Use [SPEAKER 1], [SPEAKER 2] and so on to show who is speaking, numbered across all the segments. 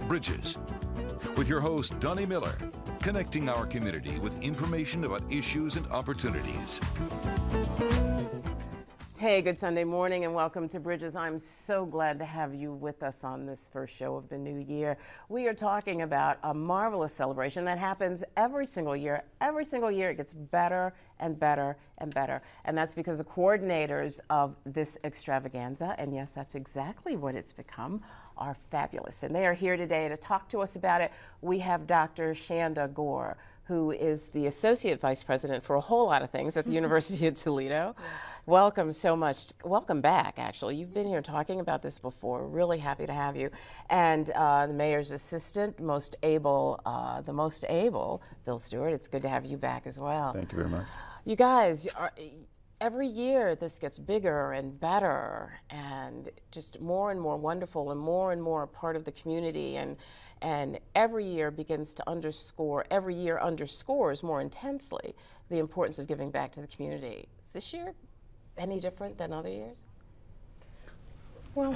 [SPEAKER 1] Bridges, with your host, Donnie Miller, connecting our community with information about issues and opportunities.
[SPEAKER 2] Hey, good Sunday morning and welcome to Bridges. I'm so glad to have you with us on this first show of the new year. We are talking about a marvelous celebration that happens every single year. Every single year it gets better and better and better. And that's because the coordinators of this extravaganza, and yes, that's exactly what it's become, are fabulous. And they are here today to talk to us about it. We have Dr. Shanda Gore, who is the Associate Vice President for a whole lot of things at the University of Toledo. Yeah. Welcome so much. Welcome back, actually. You've been here talking about this before. Really happy to have you. And the Mayor's Assistant, the most able, Bill Stewart. It's good to have you back as well.
[SPEAKER 3] Thank you very much.
[SPEAKER 2] You guys, every year this gets bigger and better and just more and more wonderful and more a part of the community, and every year underscores more intensely the importance of giving back to the community. Is this year any different than other years?
[SPEAKER 4] Well,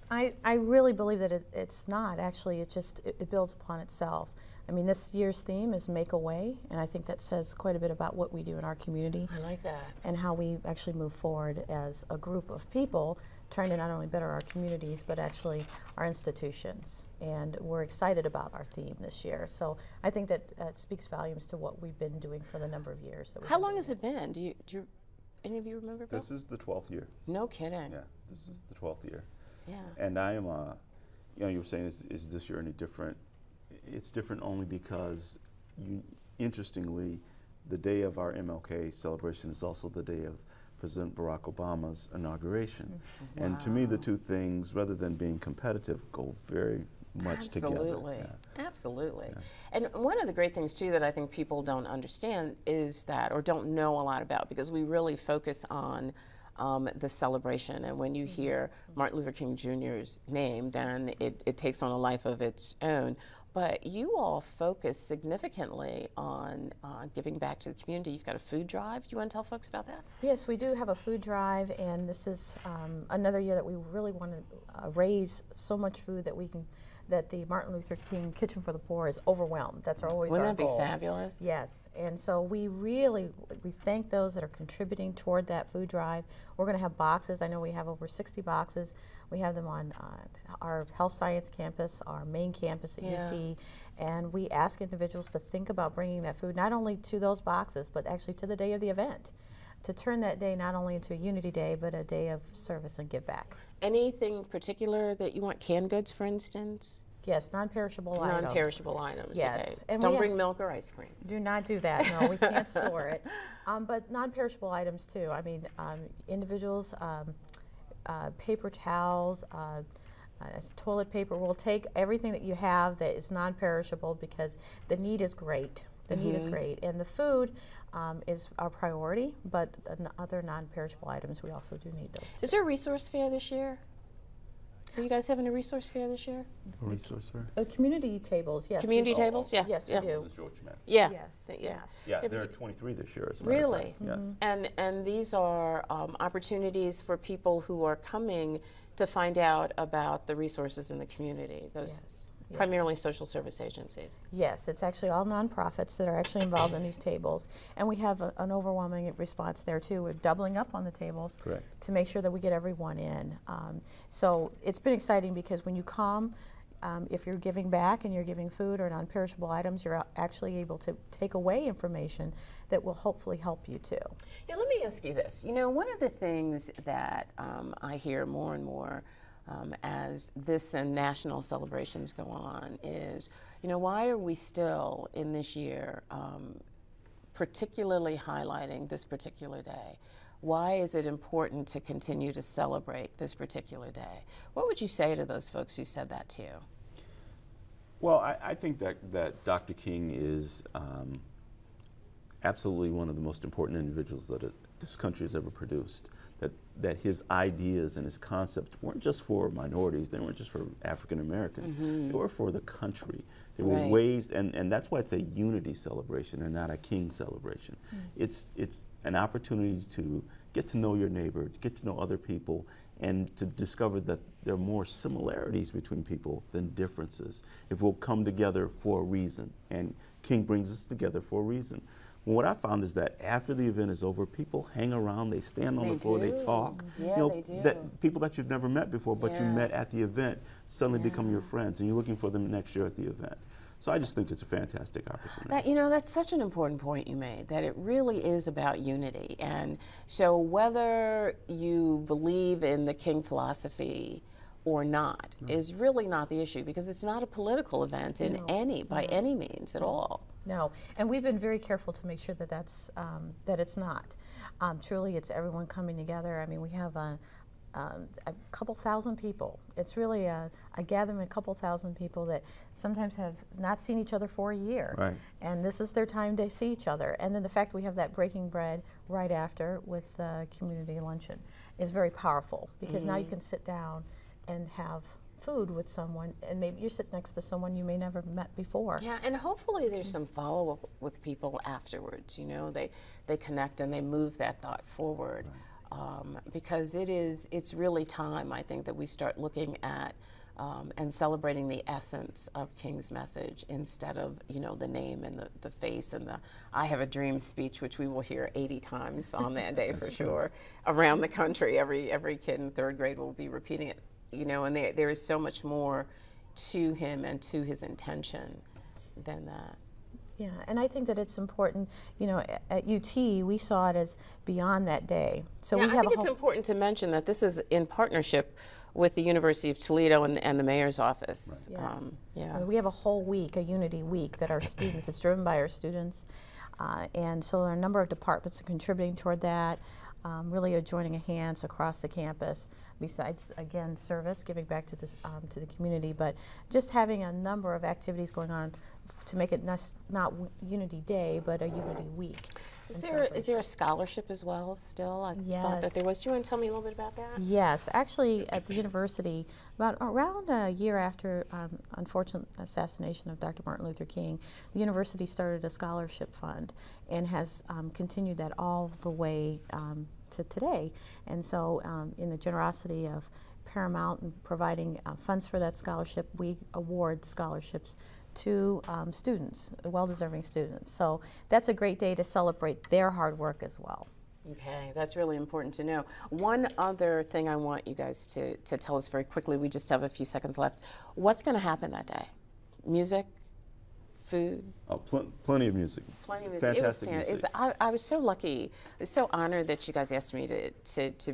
[SPEAKER 4] I really believe that it's not. Actually, it builds upon itself. I mean, this year's theme is Make a Way, and I think that says quite a bit about what we do in our community.
[SPEAKER 2] I like that.
[SPEAKER 4] And how we actually move forward as a group of people trying to not only better our communities, but actually our institutions. And we're excited about our theme this year. So I think that it speaks volumes to what we've been doing for the number of years.
[SPEAKER 2] How long has it been? Do you any of you remember, Bill?
[SPEAKER 3] This is the 12th year.
[SPEAKER 2] No kidding.
[SPEAKER 3] Yeah, this is the 12th year.
[SPEAKER 2] Yeah.
[SPEAKER 3] And I am, you were saying, is this year any different? It's different only because, interestingly, the day of our MLK celebration is also the day of President Barack Obama's inauguration. Mm-hmm. Wow. And to me, the two things, rather than being competitive, go very much together.
[SPEAKER 2] Absolutely.
[SPEAKER 3] Yeah.
[SPEAKER 2] Absolutely.
[SPEAKER 3] Yeah.
[SPEAKER 2] And one of the great things, too, that I think people don't understand is that, or don't know a lot about, because we really focus on the celebration. And when you hear Martin Luther King Jr.'s name, then it takes on a life of its own. But you all focus significantly on giving back to the community. You've got a food drive. Do you want to tell folks about that?
[SPEAKER 4] Yes, we do have a food drive, and this is another year that we really want to raise so much food that the Martin Luther King Kitchen for the Poor is overwhelmed. That's always our goal.
[SPEAKER 2] Wouldn't that be fabulous?
[SPEAKER 4] Yes, and so we thank those that are contributing toward that food drive. We're going to have boxes. I know we have over 60 boxes. We have them on our health science campus, our main campus at UT, and we ask individuals to think about bringing that food not only to those boxes, but actually to the day of the event, to turn that day not only into a unity day, but a day of service and give back.
[SPEAKER 2] Anything particular that you want? Canned goods, for instance?
[SPEAKER 4] Yes, non-perishable items.
[SPEAKER 2] Non-perishable items,
[SPEAKER 4] yes.
[SPEAKER 2] Okay.
[SPEAKER 4] And
[SPEAKER 2] don't bring milk or ice cream.
[SPEAKER 4] Do not do that, no, we can't store it. But non-perishable items too. I mean, individuals, paper towels, toilet paper. We'll take everything that you have that is non-perishable because the need is great. The need is great. And the food is our priority, but other non-perishable items, we also do need those too.
[SPEAKER 2] Is there a resource fair this year? Are you guys having a resource fair this year?
[SPEAKER 3] A resource fair?
[SPEAKER 4] Community tables, yes.
[SPEAKER 2] Community tables, yeah.
[SPEAKER 4] Yes,
[SPEAKER 2] yeah.
[SPEAKER 4] we do.
[SPEAKER 3] This is George Matt.
[SPEAKER 2] Yeah.
[SPEAKER 4] Yes.
[SPEAKER 2] Yeah.
[SPEAKER 3] Yeah, there are 23 this year, as a matter
[SPEAKER 2] Really?
[SPEAKER 3] of fact. Yes.
[SPEAKER 2] And these are opportunities for people who are coming to find out about the resources in the community. Those primarily social service agencies.
[SPEAKER 4] Yes, it's actually all nonprofits that are actually involved in these tables, and we have an overwhelming response there too. We're doubling up on the tables to make sure that we get everyone in. So it's been exciting because when you come, if you're giving back and you're giving food or non-perishable items, you're actually able to take away information that will hopefully help you too.
[SPEAKER 2] Yeah, let me ask you this. You know, one of the things that I hear more and more as this and national celebrations go on is, you know, why are we still in this year particularly highlighting this particular day? Why is it important to continue to celebrate this particular day? What would you say to those folks who said that to you?
[SPEAKER 3] Well, I think that Dr. King is absolutely one of the most important individuals that this country has ever produced. That his ideas and his concepts weren't just for minorities, they weren't just for African Americans, they were for the country. They were ways, and that's why it's a unity celebration and not a King celebration. It's an opportunity to get to know your neighbor, get to know other people, and to discover that there are more similarities between people than differences if we'll come together for a reason. And King brings us together for a reason. Well, what I found is that after the event is over, people hang around, they stand on the floor, they talk.
[SPEAKER 2] Yeah, they do.
[SPEAKER 3] That people that you've never met before, but you
[SPEAKER 2] Yeah.
[SPEAKER 3] met at the event, suddenly become your friends, and you're looking for them next year at the event. So I just think it's a fantastic opportunity.
[SPEAKER 2] That, you know, that's such an important point you made, that it really is about unity. And so whether you believe in the King philosophy or not is really not the issue, because it's not a political event in by any means at all.
[SPEAKER 4] No, and we've been very careful to make sure that that it's not. Truly, it's everyone coming together. I mean, we have a couple thousand people. It's really a gathering of a couple thousand people that sometimes have not seen each other for a year.
[SPEAKER 3] Right.
[SPEAKER 4] And this is their time to see each other. And then the fact that we have that breaking bread right after with the community luncheon is very powerful, because now you can sit down and have food with someone, and maybe you're sitting next to someone you may never have met before.
[SPEAKER 2] Yeah, and hopefully there's some follow-up with people afterwards. You know, they connect and they move that thought forward. Because it's really time, I think, that we start looking at and celebrating the essence of King's message instead of, you know, the name and the face and the "I have a dream" speech, which we will hear 80 times on that day for sure around the country. Every kid in third grade will be repeating it, you know, and there is so much more to him and to his intention than that.
[SPEAKER 4] Yeah, and I think that it's important, you know, at UT, we saw it as beyond that day. So
[SPEAKER 2] Yeah,
[SPEAKER 4] we
[SPEAKER 2] I
[SPEAKER 4] have
[SPEAKER 2] think it's important to mention that this is in partnership with the University of Toledo and the mayor's office.
[SPEAKER 4] Right. Yes.
[SPEAKER 2] Yeah.
[SPEAKER 4] We have a whole week, a Unity Week, that our students, it's driven by our students. And so there are a number of departments contributing toward that, really joining hands across the campus, besides, again, service, giving back to the community, but just having a number of activities going on to make it not Unity Day, but a Unity Week.
[SPEAKER 2] Is there a scholarship as well still? I thought that there was. Do you want to tell me a little bit about that?
[SPEAKER 4] Yes, actually at the university, around a year after unfortunate assassination of Dr. Martin Luther King, the university started a scholarship fund and has continued that all the way to today. And so in the generosity of Paramount and providing funds for that scholarship, we award scholarships to students, well-deserving students. So that's a great day to celebrate their hard work as well.
[SPEAKER 2] Okay, that's really important to know. One other thing I want you guys to tell us very quickly, we just have a few seconds left. What's going to happen that day? Music? Food?
[SPEAKER 3] Oh, plenty of music.
[SPEAKER 2] Plenty of music.
[SPEAKER 3] Fantastic music.
[SPEAKER 2] I was so lucky, I was so honored that you guys asked me to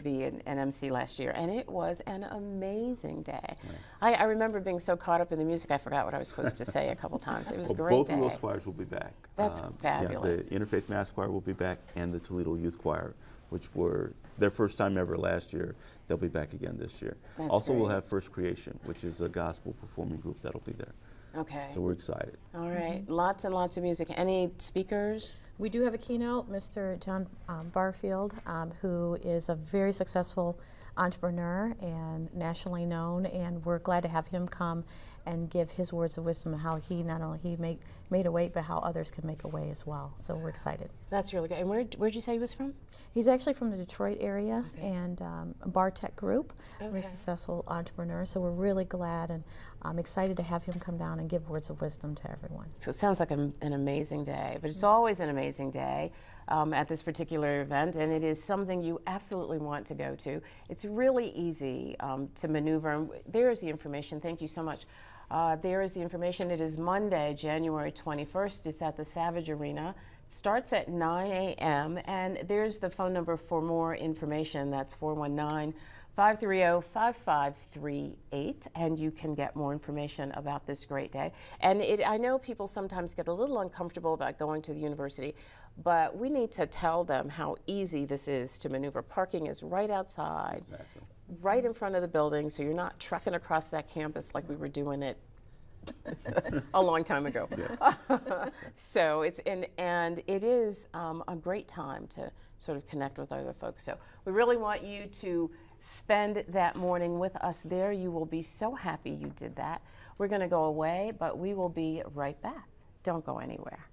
[SPEAKER 2] be an MC last year, and it was an amazing day. Right. I remember being so caught up in the music I forgot what I was supposed to say a couple times. It was a great
[SPEAKER 3] both
[SPEAKER 2] day.
[SPEAKER 3] of those choirs will be back.
[SPEAKER 2] That's fabulous.
[SPEAKER 3] Yeah, the Interfaith Mass Choir will be back, and the Toledo Youth Choir, which were their first time ever last year. They'll be back again this year.
[SPEAKER 2] That's
[SPEAKER 3] also,
[SPEAKER 2] great.
[SPEAKER 3] we'll have First Creation, which is a gospel performing group that'll be there.
[SPEAKER 2] Okay.
[SPEAKER 3] So we're excited.
[SPEAKER 2] All right. Lots and lots of music. Any speakers?
[SPEAKER 4] We do have a keynote, Mr. John Barfield, who is a very successful entrepreneur and nationally known, and we're glad to have him come and give his words of wisdom on how he not only made a way, but how others can make a way as well. So we're excited.
[SPEAKER 2] That's really good. And where'd you say he was from?
[SPEAKER 4] He's actually from the Detroit area, and a Bartech Group, very successful entrepreneur. So we're really glad, and I'm excited to have him come down and give words of wisdom to everyone.
[SPEAKER 2] So it sounds like an amazing day, but it's always an amazing day at this particular event, and it is something you absolutely want to go to. It's really easy to maneuver, and there is the information. Thank you so much. There is the information. It is Monday, January 21st. It's at the Savage Arena. It starts at 9 a.m. and there's the phone number for more information. That's 419-530-5538, and you can get more information about this great day. And I know people sometimes get a little uncomfortable about going to the university, but we need to tell them how easy this is to maneuver. Parking is right outside.
[SPEAKER 3] Exactly.
[SPEAKER 2] Right in front of the building, so you're not trekking across that campus like we were doing it a long time ago.
[SPEAKER 3] Yes.
[SPEAKER 2] So it is a great time to sort of connect with other folks. So we really want you to spend that morning with us there. You will be so happy you did that. We're going to go away, but we will be right back. Don't go anywhere.